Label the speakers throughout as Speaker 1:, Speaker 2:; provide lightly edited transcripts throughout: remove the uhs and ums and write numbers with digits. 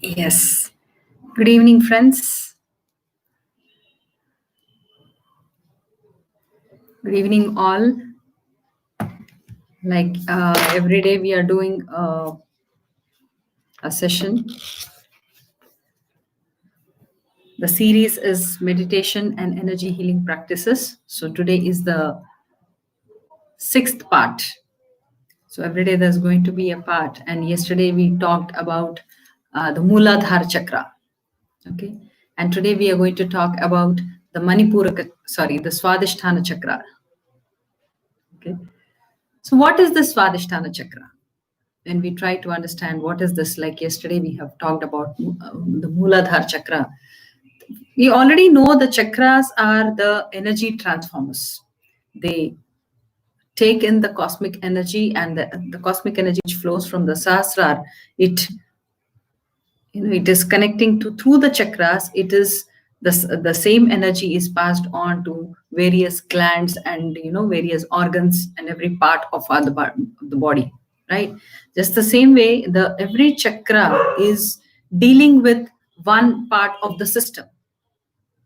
Speaker 1: Yes. Good evening, friends. Good evening, all. Like every day, we are doing a session. The series is meditation and energy healing practices. So today is the 6th part. So every day there's going to be a part. And yesterday we talked about the Mooladhara Chakra. Okay. And today we are going to talk about the the Swaadhisthana Chakra. Okay. So what is the Swaadhisthana Chakra? When we try to understand what is this, like yesterday we have talked about the Mooladhara Chakra. We already know the chakras are the energy transformers. They take in the cosmic energy, and the cosmic energy which flows from the Sahasrara, it is connecting to through the chakras. It is the same energy is passed on to various glands and various organs and every part of the body, right? Just the same way, the every chakra is dealing with one part of the system,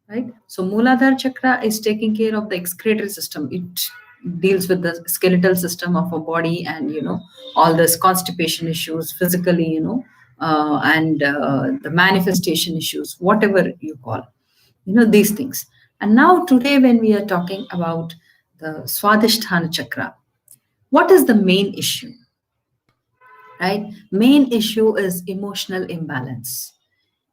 Speaker 1: right? So Mooladhara Chakra is taking care of the excretory system. It deals with the skeletal system of a body and all this constipation issues physically, and the manifestation issues, whatever you call, these things. And now today, when we are talking about the Swadhisthana Chakra, what is the main issue? Right? Main issue is emotional imbalance.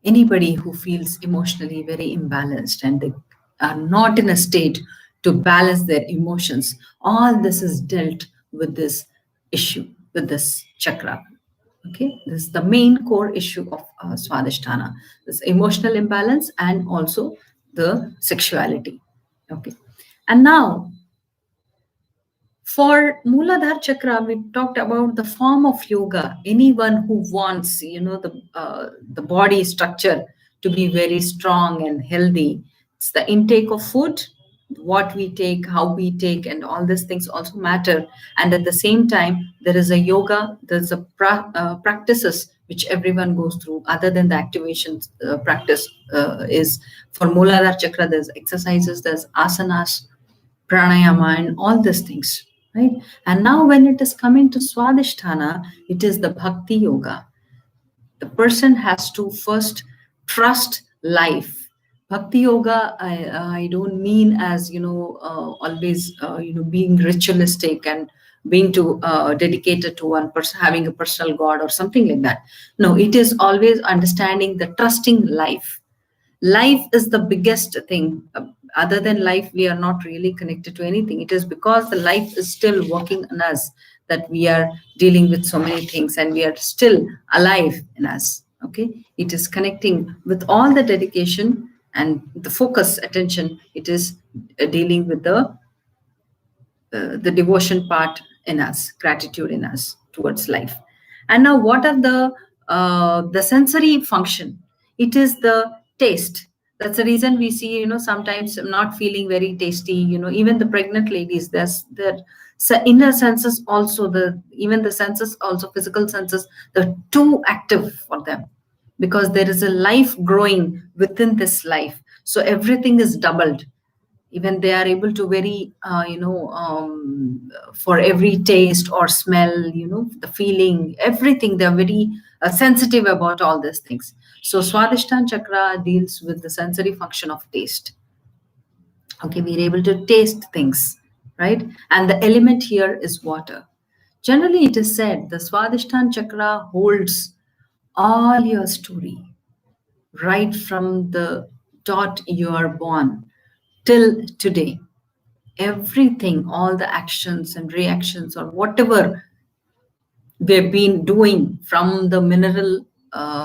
Speaker 1: Anybody who feels emotionally very imbalanced and they are not in a state to balance their emotions, all this is dealt with this issue, with this chakra. Okay, this is the main core issue of Swadhisthana, this emotional imbalance and also the sexuality. Okay, and now for Mooladhara Chakra, we talked about the form of yoga. Anyone who wants, the body structure to be very strong and healthy, it's the intake of food, what we take, how we take, and all these things also matter. And at the same time, there is a yoga, there's a practices which everyone goes through. Other than the activation practice is for Mooladhara Chakra, there's exercises, there's asanas, pranayama, and all these things. Right? And now when it is coming to Swadhisthana, it is the bhakti yoga. The person has to first trust life. Bhakti yoga, I don't mean as, always, being ritualistic and being dedicated to one person, having a personal God or something like that. No, it is always understanding the trusting life. Life is the biggest thing. Other than life, we are not really connected to anything. It is because the life is still working on us that we are dealing with so many things and we are still alive in us. Okay, it is connecting with all the dedication and the focus, attention. It is dealing with the devotion part in us, gratitude in us towards life. And now, what are the sensory function? It is the taste. That's the reason we see, sometimes not feeling very tasty. Even the pregnant ladies, there's their inner senses also, even the senses also, physical senses, they're too active for them because there is a life growing within this life. So everything is doubled. Even they are able to very, for every taste or smell, the feeling, everything, they're very sensitive about all these things. So Swadhisthana Chakra deals with the sensory function of taste. Okay, we're able to taste things, right? And the element here is water. Generally, it is said the Swadhisthana Chakra holds all your story, right from the dot you are born till today. Everything, all the actions and reactions or whatever we've been doing from the mineral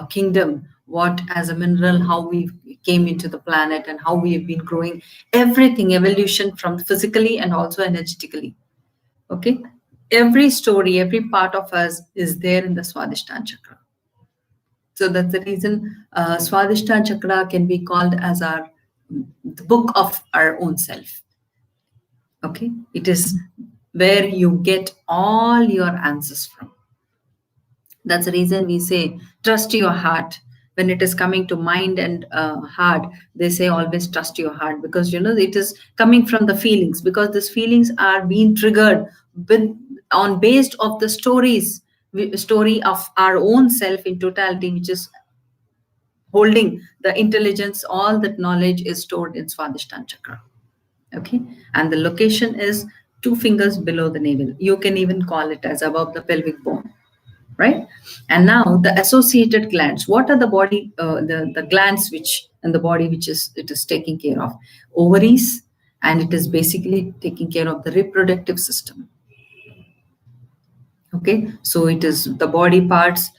Speaker 1: kingdom, what as a mineral, how we came into the planet and how we have been growing, everything, evolution from physically and also energetically. Okay, every story, every part of us is there in the Swadhisthana Chakra. So that's the reason Swadhisthana Chakra can be called as the book of our own self. Okay, it is where you get all your answers from. That's the reason we say trust your heart. When it is coming to mind and heart, they say always trust your heart, because it is coming from the feelings, because these feelings are being triggered with, on based of the story of our own self in totality, which is holding the intelligence. All that knowledge is stored in Swaadhisthana Chakra. Okay, and the location is 2 fingers below the navel. You can even call it as above the pelvic bone, right? And now the associated glands. What are the body, the glands which in the body which is it is taking care of? Ovaries, and it is basically taking care of the reproductive system. Okay, so it is the body parts.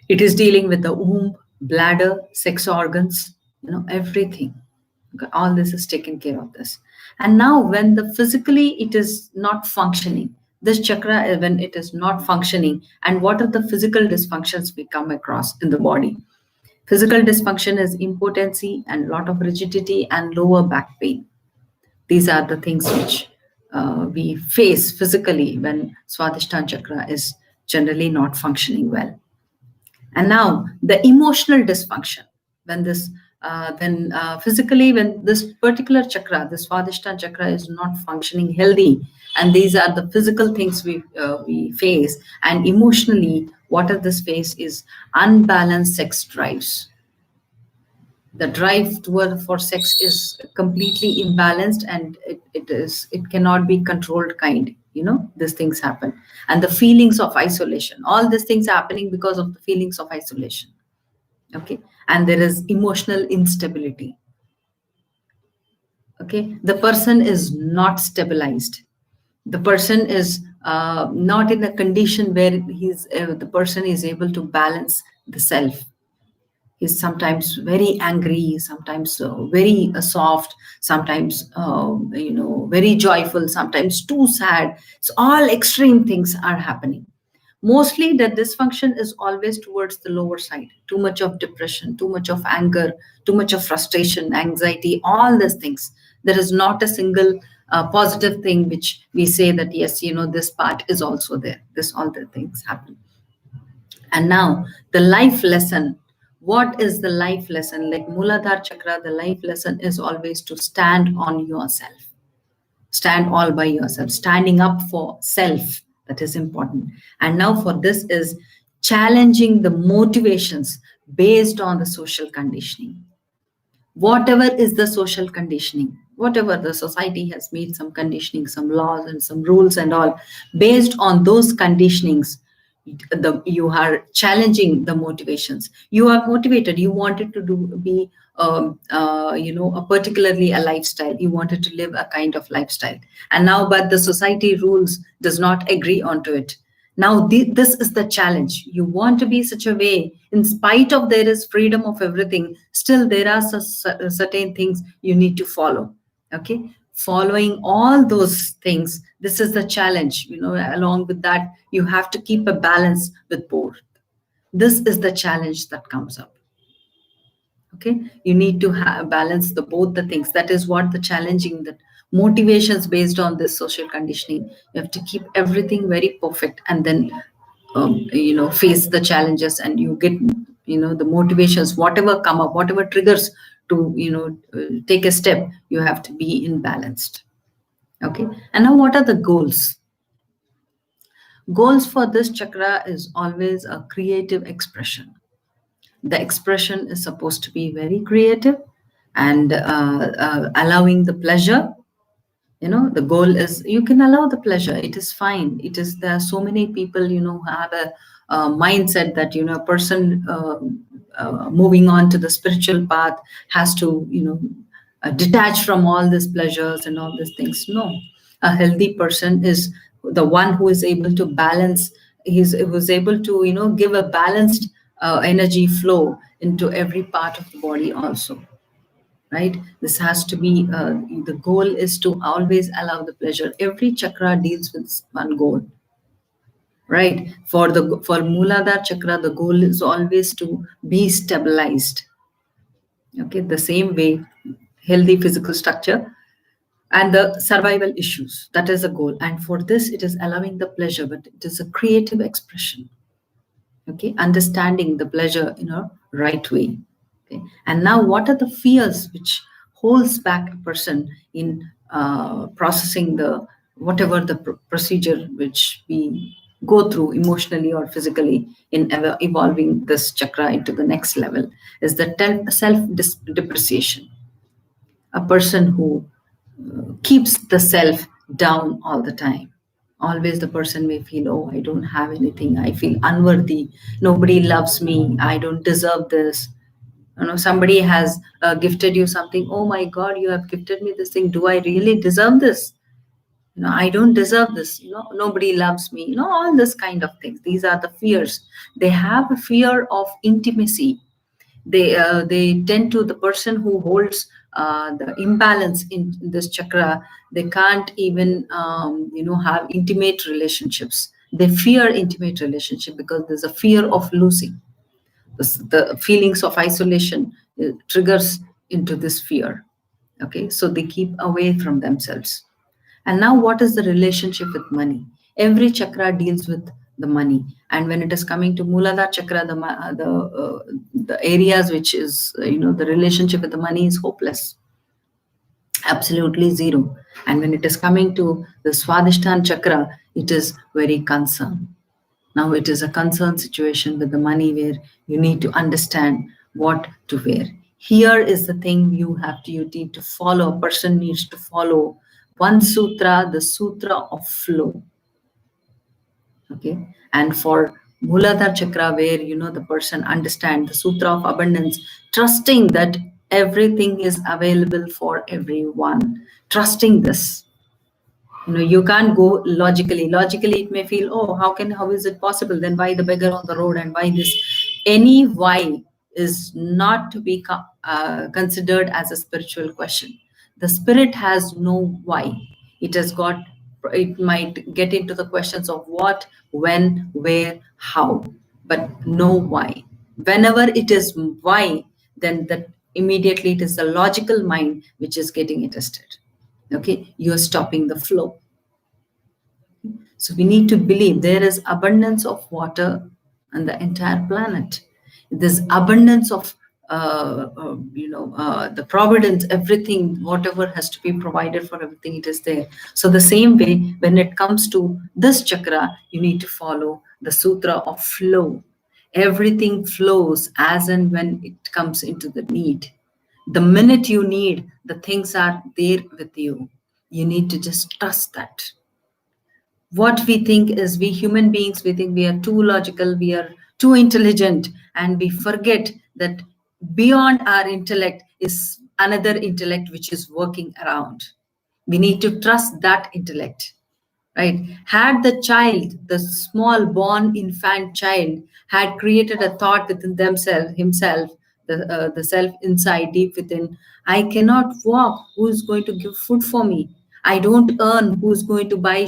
Speaker 1: It is dealing with the womb, bladder, sex organs, everything. Okay, all this is taken care of this. And now when the physically it is not functioning, this chakra, when it is not functioning, and what are the physical dysfunctions we come across in the body? Physical dysfunction is impotency and lot of rigidity and lower back pain. These are the things which we face physically when Swadhisthana Chakra is generally not functioning well. And now the emotional dysfunction, when this when physically, when this particular chakra, this Swadhisthana Chakra, is not functioning healthy, and these are the physical things we face. And emotionally, what are this face is unbalanced sex drives. The drive toward for sex is completely imbalanced, and it cannot be controlled kind. These things happen. And the feelings of isolation, all these things are happening because of the feelings of isolation. Okay, and there is emotional instability. Okay, the person is not stabilized. The person is not in a condition where the person is able to balance the self. He's sometimes very angry, sometimes very soft, sometimes very joyful, sometimes too sad. So all extreme things are happening. Mostly the dysfunction is always towards the lower side. Too much of depression, too much of anger, too much of frustration, anxiety, all these things. There is not a single positive thing which we say that yes, this part is also there. This all the things happen. And now the life lesson. What is the life lesson? Like Muladhara Chakra, the life lesson is always to stand on yourself. Stand all by yourself. Standing up for self. That is important. And now for this is challenging the motivations based on the social conditioning. Whatever is the social conditioning, whatever the society has made some conditioning, some laws and some rules and all, based on those conditionings, you are challenging the motivations. You are motivated. You wanted to be a particularly a lifestyle. You wanted to live a kind of lifestyle, and now but the society rules does not agree onto it. Now this is the challenge. You want to be such a way, in spite of there is freedom of everything, still there are certain things you need to follow. Okay, following all those things, this is the challenge. Along with that, you have to keep a balance with both. This is the challenge that comes up. Okay, you need to balance both the things. That is what the challenging, that motivations based on this social conditioning. You have to keep everything very perfect, and then face the challenges, and you get the motivations, whatever come up, whatever triggers to take a step, you have to be in balanced. Okay, and now what are the goals? Goals for this chakra is always a creative expression. The expression is supposed to be very creative and allowing the pleasure. The goal is you can allow the pleasure. It is fine. It is, there are so many people who have a mindset that a person moving on to the spiritual path has to detach from all these pleasures and all these things. No, a healthy person is the one who is able to balance. Who's able to give a balanced energy flow into every part of the body also. Right, this has to be the goal is to always allow the pleasure. Every chakra deals with one goal. Right, for Muladhara Chakra, the goal is always to be stabilized. Okay, the same way, healthy physical structure, and the survival issues. That is the goal. And for this, it is allowing the pleasure, but it is a creative expression. Okay, understanding the pleasure in a right way. Okay, and now what are the fears which holds back a person in processing the whatever the procedure which we go through emotionally or physically in evolving this chakra into the next level is the self depreciation. A person who keeps the self down all the time. Always the person may feel, oh, I don't have anything. I feel unworthy. Nobody loves me. I don't deserve this. Somebody has gifted you something. Oh my God, you have gifted me this thing. Do I really deserve this? I don't deserve this. Nobody loves me. All this kind of things. These are the fears. They have a fear of intimacy. They tend to, the person who holds the imbalance in this chakra, they can't even have intimate relationships. They fear intimate relationship because there's a fear of losing. The feelings of isolation triggers into this fear. Okay, so they keep away from themselves. And now what is the relationship with money? Every chakra deals with the money. And when it is coming to Muladhara chakra, the areas which is, the relationship with the money is hopeless. Absolutely zero. And when it is coming to the Swaadhisthana Chakra, it is very concerned. Now it is a concern situation with the money where you need to understand what to wear. Here is the thing you need to follow. A person needs to follow one sutra, the sutra of flow. Okay, and for Muladhara chakra, where the person understands the sutra of abundance, trusting that everything is available for everyone, trusting this. You can't go logically. Logically, it may feel, oh, how is it possible? Then why the beggar on the road and why this? Any why is not to be considered as a spiritual question. The spirit has no why. It might get into the questions of what, when, where, how, but no why. Whenever it is why, then that immediately it is the logical mind which is getting interested. Okay, you're stopping the flow. So we need to believe there is abundance of water on the entire planet. There's abundance of the providence, everything, whatever has to be provided for everything, it is there. So the same way, when it comes to this chakra, you need to follow the sutra of flow. Everything flows as and when it comes into the need. The minute you need, the things are there with you. You need to just trust that. What we think is, we human beings, we think we are too logical, we are too intelligent, and we forget that beyond our intellect is another intellect which is working around. We need to trust that intellect, right? Had the child, the small born infant child, had created a thought within himself, the self inside, deep within, I cannot walk, who is going to give food for me? I don't earn, who's going to buy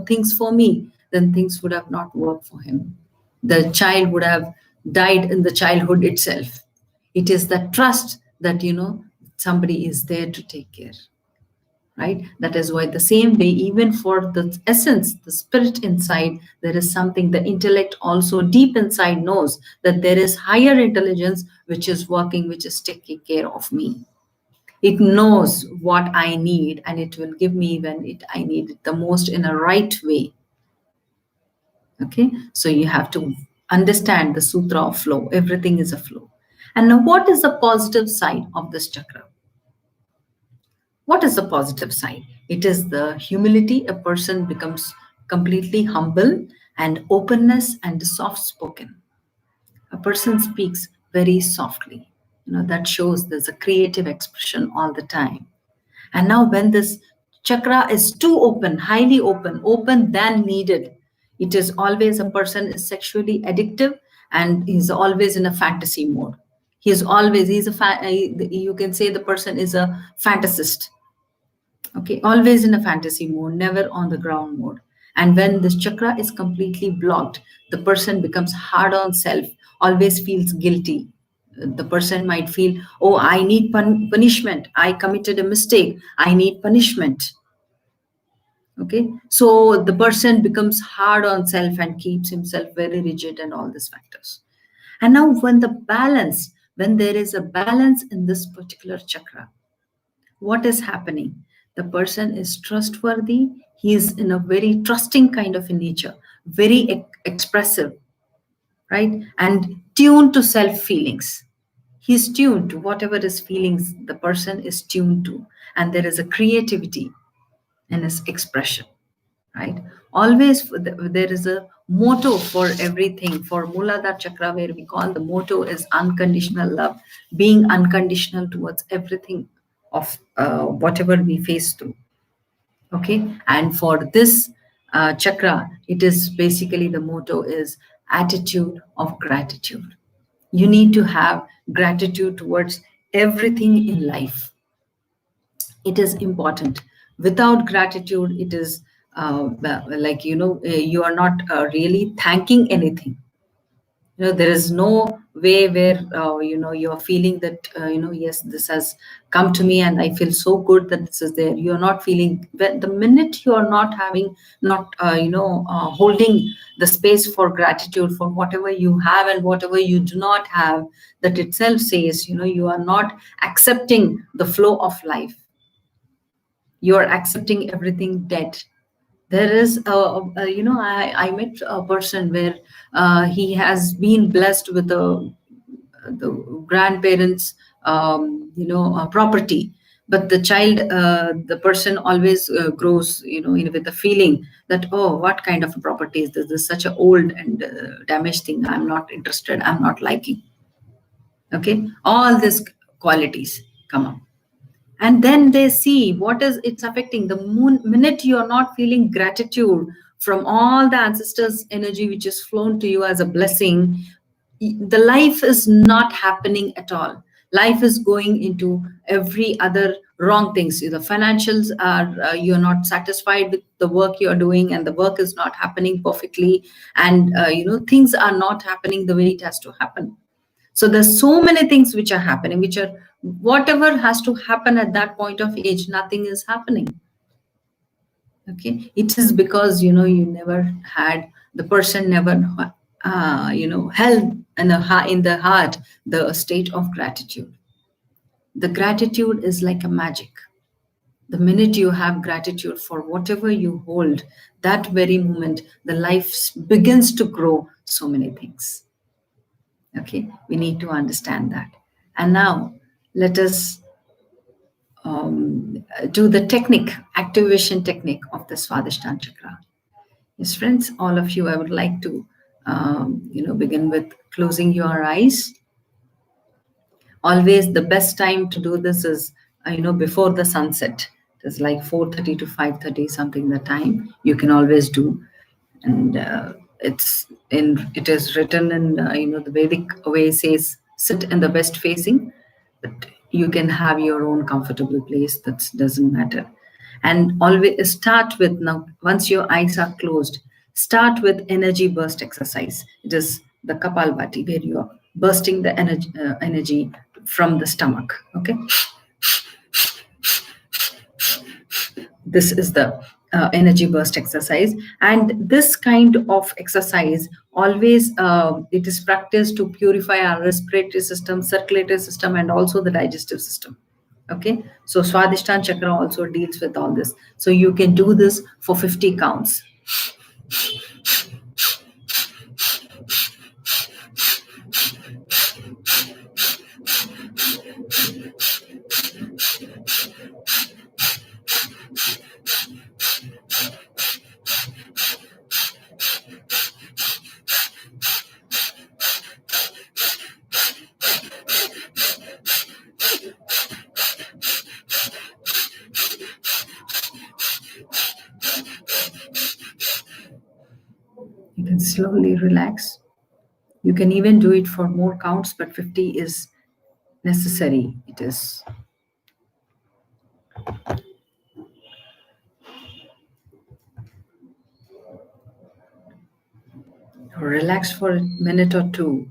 Speaker 1: things for me? Then things would have not worked for him. The child would have died in the childhood itself. It is the trust that somebody is there to take care, right? That is why the same way, even for the essence, the spirit inside, there is something the intellect also deep inside knows that there is higher intelligence which is working, which is taking care of me. It knows what I need, and it will give me when I need it the most in a right way. Okay, so you have to understand the sutra of flow. Everything is a flow. And now, what is the positive side of this chakra? What is the positive side? It is the humility. A person becomes completely humble, and openness and soft spoken. A person speaks very softly. That shows there's a creative expression all the time. And now when this chakra is too open, highly open than needed, it is always, a person is sexually addictive and he's always in a fantasy mode. You can say the person is a fantasist. Okay, always in a fantasy mode, never on the ground mode. And when this chakra is completely blocked, the person becomes hard on self, always feels guilty. The person might feel, oh, I need punishment. I committed a mistake. I need punishment. Okay, so the person becomes hard on self and keeps himself very rigid and all these factors. And now when there is a balance in this particular chakra, what is happening? The person is trustworthy. He is in a very trusting kind of a nature, very expressive, right? And tuned to self feelings. He's tuned to whatever his feelings the person is tuned to. And there is a creativity in his expression, right? Always there is a motto for everything. For Muladhara Chakra, where we call the motto is unconditional love, being unconditional towards everything of whatever we face through. Okay, and for this chakra, it is basically the motto is attitude of gratitude. You need to have gratitude towards everything in life. It is important. Without gratitude, it is like, you are not really thanking anything. There is no way where you're feeling that yes, this has come to me and I feel so good that this is there. You're not feeling, the minute you are not having, not holding the space for gratitude for whatever you have and whatever you do not have, that itself says you are not accepting the flow of life. You are accepting everything dead. There is I met a person where he has been blessed with the grandparents property, but the child, the person always grows with the feeling that, oh, what kind of a property is this? This is such an old and damaged thing. I'm not interested, I'm not liking. Okay, all these qualities come up, and then they see what is it's affecting. The minute you are not feeling gratitude from all the ancestors energy which is flown to you as a blessing, the life is not happening at all. Life is going into every other wrong things. The financials are, you're not satisfied with the work you're doing, and the work is not happening perfectly, and things are not happening the way it has to happen. So there's so many things which are happening, which are whatever has to happen at that point of age, nothing is happening. Okay, it is because you never had, the person never held in the heart the state of gratitude. The gratitude is like a magic. The minute you have gratitude for whatever you hold, that very moment the life begins to grow so many things. Okay, we need to understand that. And now let us do the technique, activation technique of the Swadhisthana Chakra. Yes, friends, all of you, I would like to begin with closing your eyes. Always the best time to do this is before the sunset. It's like 4:30 to 5:30, something the time you can always do. And it is written in the Vedic way says sit in the best facing, but you can have your own comfortable place. That doesn't matter. And always start with, now once your eyes are closed, start with energy burst exercise. It is the Kapalabatti, where you are bursting the energy from the stomach. Okay, this is the energy burst exercise, and this kind of exercise always it is practiced to purify our respiratory system, circulatory system, and also the digestive system. Okay, so Swadhisthana Chakra also deals with all this. So you can do this for 50 counts. You can slowly relax. You can even do it for more counts, but 50 is necessary. It is. Relax for a minute or two.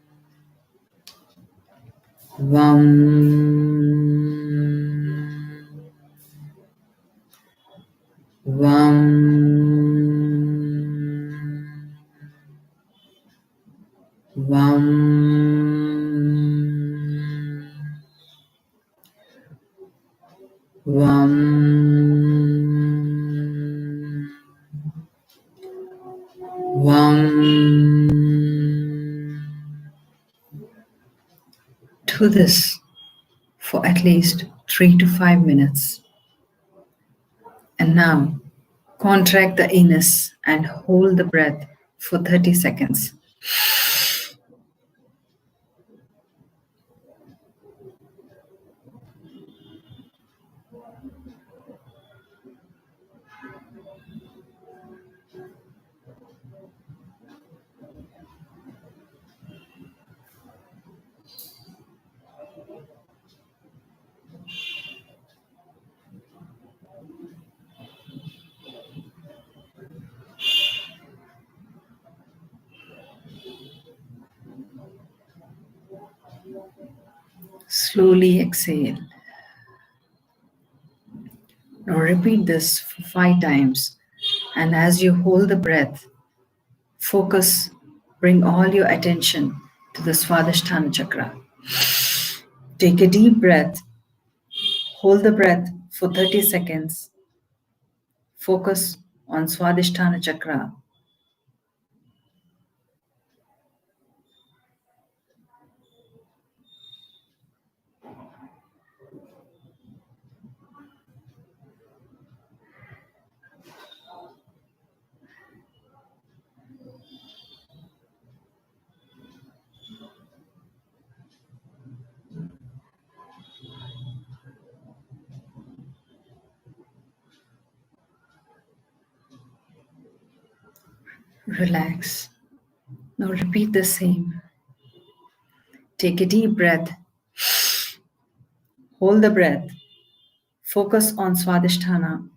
Speaker 1: Vam. Vam. Vam. Vam. Do this for at least 3 to 5 minutes. And now contract the anus and hold the breath for 30 seconds. Slowly exhale. Now repeat this for 5 times. And as you hold the breath, focus, bring all your attention to the Swaadhisthana Chakra. Take a deep breath. Hold the breath for 30 seconds. Focus on Swadhisthana Chakra. Relax. Now repeat the same. Take a deep breath. Hold the breath. Focus on Swadhisthana.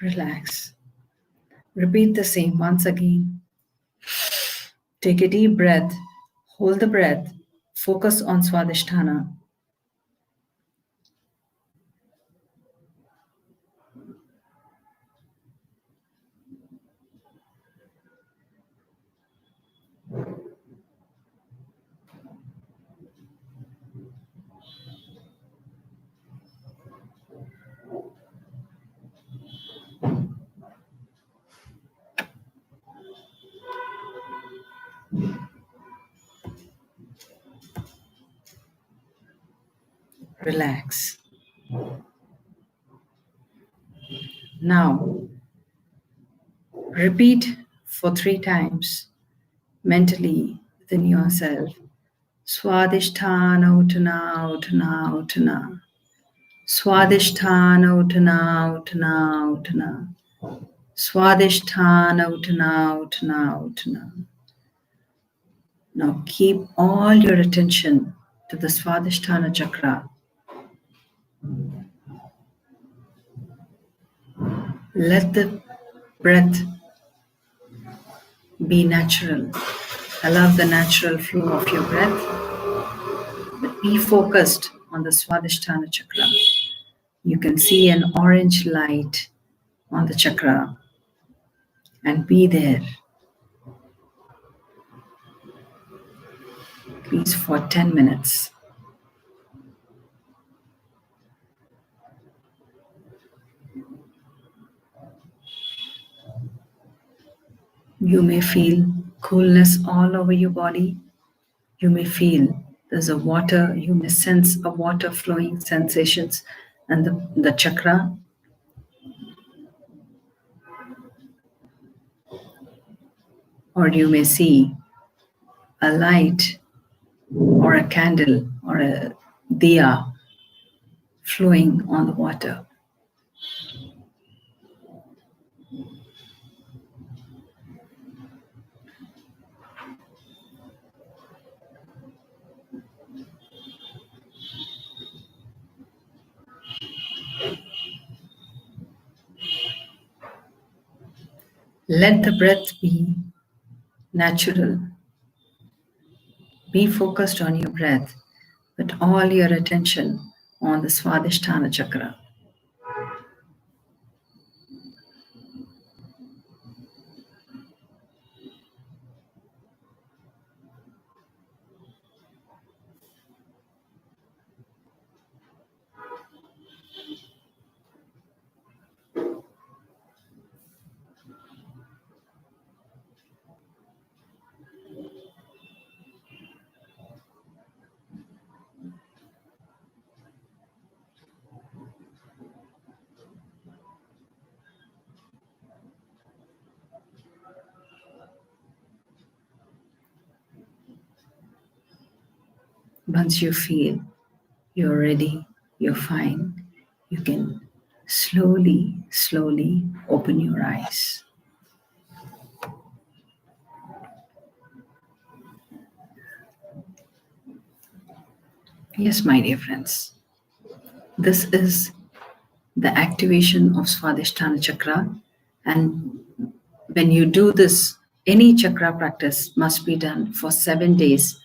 Speaker 1: Relax. Repeat the same once again. Take a deep breath. Hold the breath. Focus on Swadhisthana. Relax. Now, repeat for 3 times mentally within yourself. Swadhisthana Uthana Uthana Uthana. Swadhisthana Uthana Uthana Uthana. Swadhisthana Uthana Uthana Uthana. Now keep all your attention to the Swadhisthana Chakra. Let the breath be natural. Allow the natural flow of your breath. But be focused on the Swadhisthana Chakra. You can see an orange light on the chakra and be there, please, for 10 minutes. You may feel coolness all over your body. You may feel there's a water, you may sense a water flowing sensations and the chakra. Or you may see a light or a candle or a diya flowing on the water. Let the breath be natural. Be focused on your breath, but all your attention on the Swaadhisthana Chakra. Once you feel you're ready, you're fine, you can slowly, slowly open your eyes. Yes, my dear friends, this is the activation of Swadhisthana Chakra. And when you do this, any chakra practice must be done for 7 days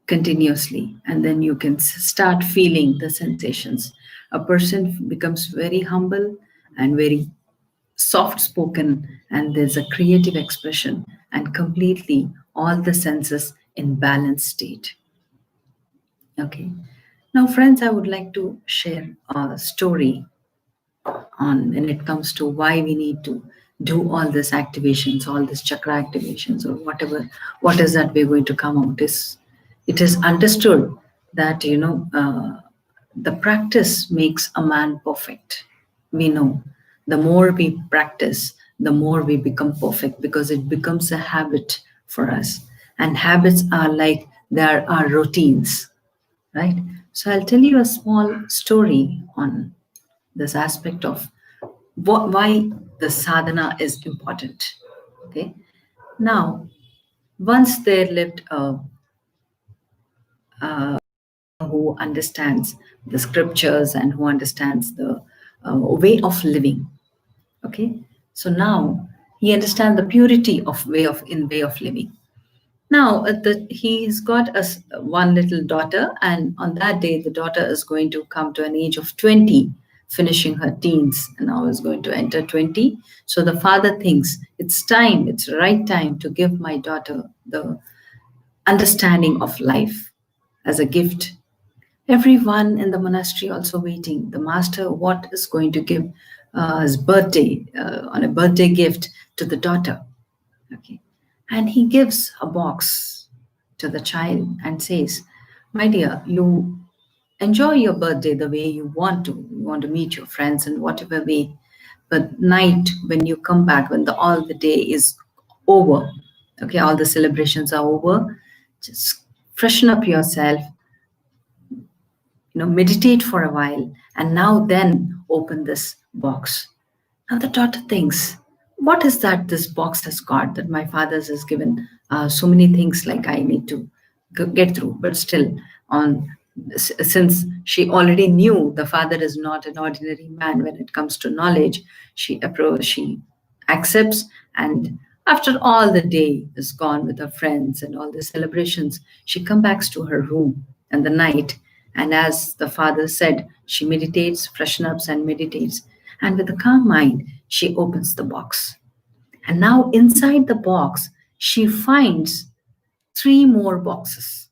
Speaker 1: continuously, and then you can start feeling the sensations. A person becomes very humble and very soft spoken, and there's a creative expression, and completely all the senses in balanced state. Okay. Now, friends, I would like to share a story on when it comes to why we need to do all these activations, all these chakra activations, or whatever, what is that we're going to come out is, it is understood that, the practice makes a man perfect. We know the more we practice, the more we become perfect, because it becomes a habit for us. And habits are like, there are routines, right? So I'll tell you a small story on this aspect of why the sadhana is important. Okay. Now, once there lived a who understands the scriptures and who understands the way of living. Okay. So now he understands the purity of way of living. Now, he's got one little daughter, and on that day, the daughter is going to come to an age of 20, finishing her teens, and now is going to enter 20. So the father thinks it's time, it's the right time to give my daughter the understanding of life as a gift. Everyone in the monastery also waiting. The master, what is going to give his birthday, on a birthday gift to the daughter. Okay. And he gives a box to the child and says, my dear, you enjoy your birthday the way you want to. You want to meet your friends in whatever way. But night, when you come back, when all the day is over, okay, all the celebrations are over, just freshen up yourself, meditate for a while, and now then open this box. Now the daughter thinks, what is that this box has got that my father's has given so many things like I need to get through, but still, since she already knew the father is not an ordinary man when it comes to knowledge, she accepts, and after all the day is gone with her friends and all the celebrations, she comes back to her room in the night, and as the father said, she meditates, freshen ups and meditates, and with a calm mind, she opens the box. And now inside the box, she finds 3 more boxes.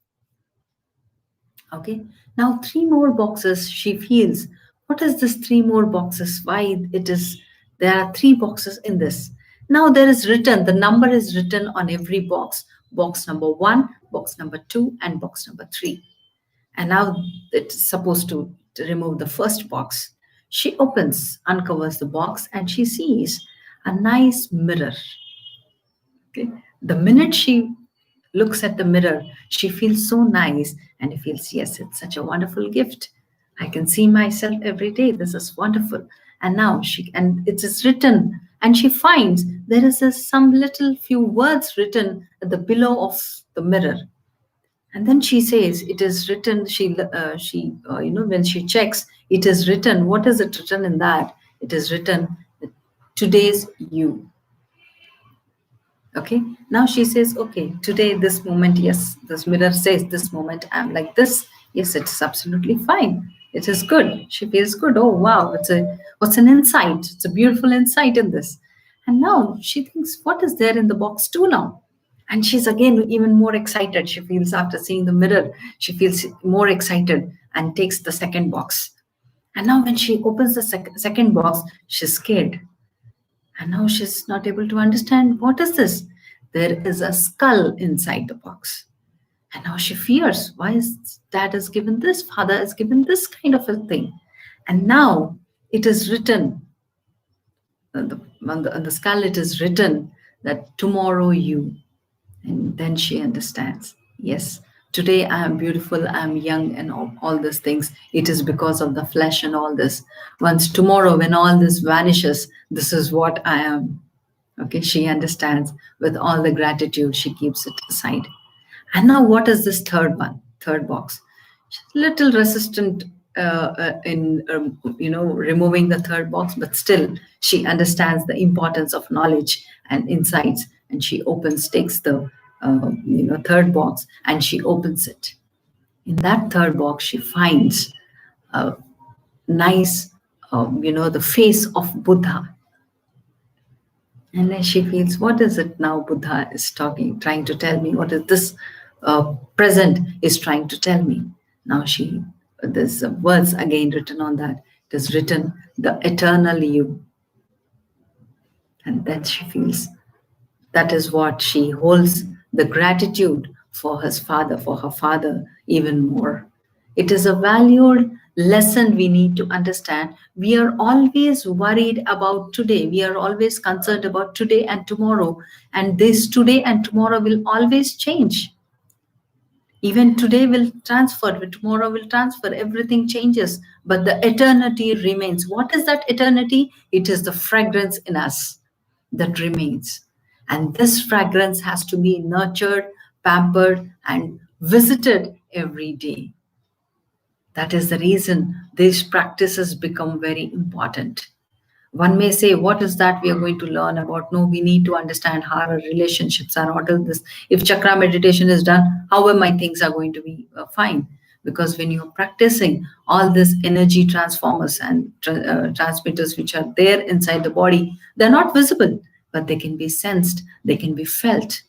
Speaker 1: Okay. Now 3 more boxes, she feels, what is this 3 more boxes? Why there are 3 boxes in this. Now there is written, the number is written on every box. Box number 1, box number 2, and box number 3. And now it's supposed to remove the first box. She uncovers the box, and she sees a nice mirror. Okay. The minute she looks at the mirror, she feels so nice and feels, yes, it's such a wonderful gift. I can see myself every day. This is wonderful. And now it is written, and she finds there is some little few words written at the below of the mirror. And then she says, it is written, when she checks, it is written, what is it written in that? It is written, today's you. Okay, now she says, okay, today, this moment, yes, this mirror says this moment I'm like this. Yes, it's absolutely fine. It is good. She feels good. Oh wow, what's an insight? It's a beautiful insight in this. And now she thinks, what is there in the box too now? And she's again even more excited. She feels after seeing the mirror, she feels more excited and takes the second box. And now when she opens the second box, she's scared. And now she's not able to understand, what is this? There is a skull inside the box. And now she fears, why is dad has given this, father has given this kind of a thing. And now it is written, on the skull it is written that tomorrow you. And then she understands, yes, today I am beautiful, I am young, and all these things. It is because of the flesh and all this. Once tomorrow, when all this vanishes, this is what I am. Okay, she understands. With all the gratitude, she keeps it aside. And now, what is this third one, third box? She's little resistant in removing the third box, but still she understands the importance of knowledge and insights, and she takes the third box, and she opens it. In that third box, she finds a nice, the face of Buddha. And then she feels, what is it now Buddha is trying to tell me? What is this present is trying to tell me? Now there's words again written on that. It is written, the eternal you. And then she feels that is what she holds the gratitude for her father even more. It is a valued lesson we need to understand. We are always worried about today. We are always concerned about today and tomorrow. And this today and tomorrow will always change. Even today will transfer, but tomorrow will transfer. Everything changes, but the eternity remains. What is that eternity? It is the fragrance in us that remains. And this fragrance has to be nurtured, pampered, and visited every day. That is the reason these practices become very important. One may say, what is that we are going to learn about? No, we need to understand how our relationships are. What is this? If chakra meditation is done, how my things are going to be fine? Because when you're practicing, all this energy transformers and transmitters which are there inside the body, they're not visible, but they can be sensed, they can be felt.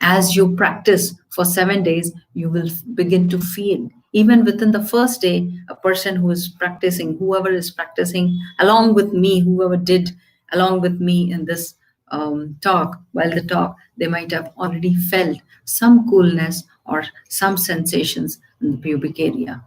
Speaker 1: As you practice for 7 days, you will begin to feel. Even within the first day, a person who is practicing, whoever is practicing along with me, whoever did along with me in this talk, they might have already felt some coolness or some sensations in the pubic area.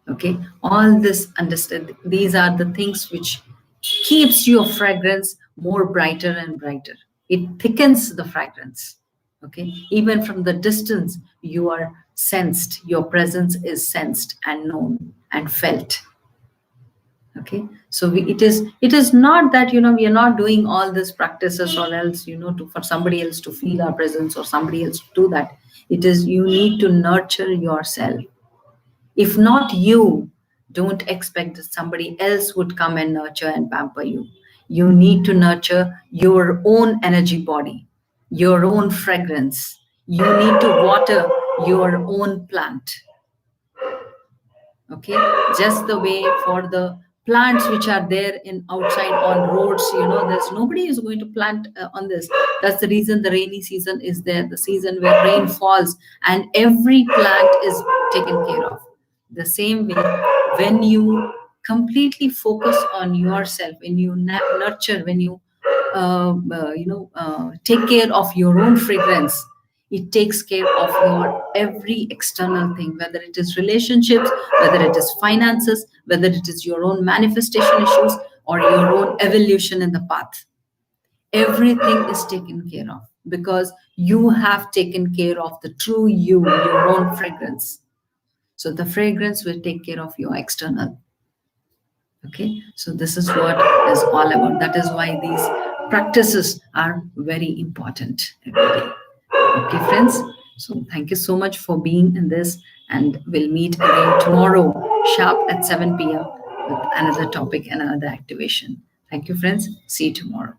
Speaker 1: Okay, all this, understand, these are the things which keeps your fragrance more brighter and brighter. It thickens the fragrance. Okay, even from the distance, you are sensed, your presence is sensed and known and felt. Okay, so it is not that we are not doing all these practices or else for somebody else to feel our presence or somebody else to do that. It is, you need to nurture yourself. If not you, don't expect that somebody else would come and nurture and pamper you. You need to nurture your own energy body, your own fragrance. You need to water your own plant. Okay, just the way for the plants which are there in outside on roads, there's nobody is going to plant on this. That's the reason the rainy season is there, the season where rain falls and every plant is taken care of. The same way, when you completely focus on yourself, when you nurture, when you take care of your own fragrance, it takes care of your every external thing, whether it is relationships, whether it is finances, whether it is your own manifestation issues or your own evolution in the path. Everything is taken care of because you have taken care of the true you, your own fragrance. So the fragrance will take care of your external. Okay, so this is what is all about. That is why these practices are very important every day. Okay, friends. So thank you so much for being in this, and we'll meet again tomorrow sharp at 7 p.m. with another topic and another activation. Thank you, friends. See you tomorrow.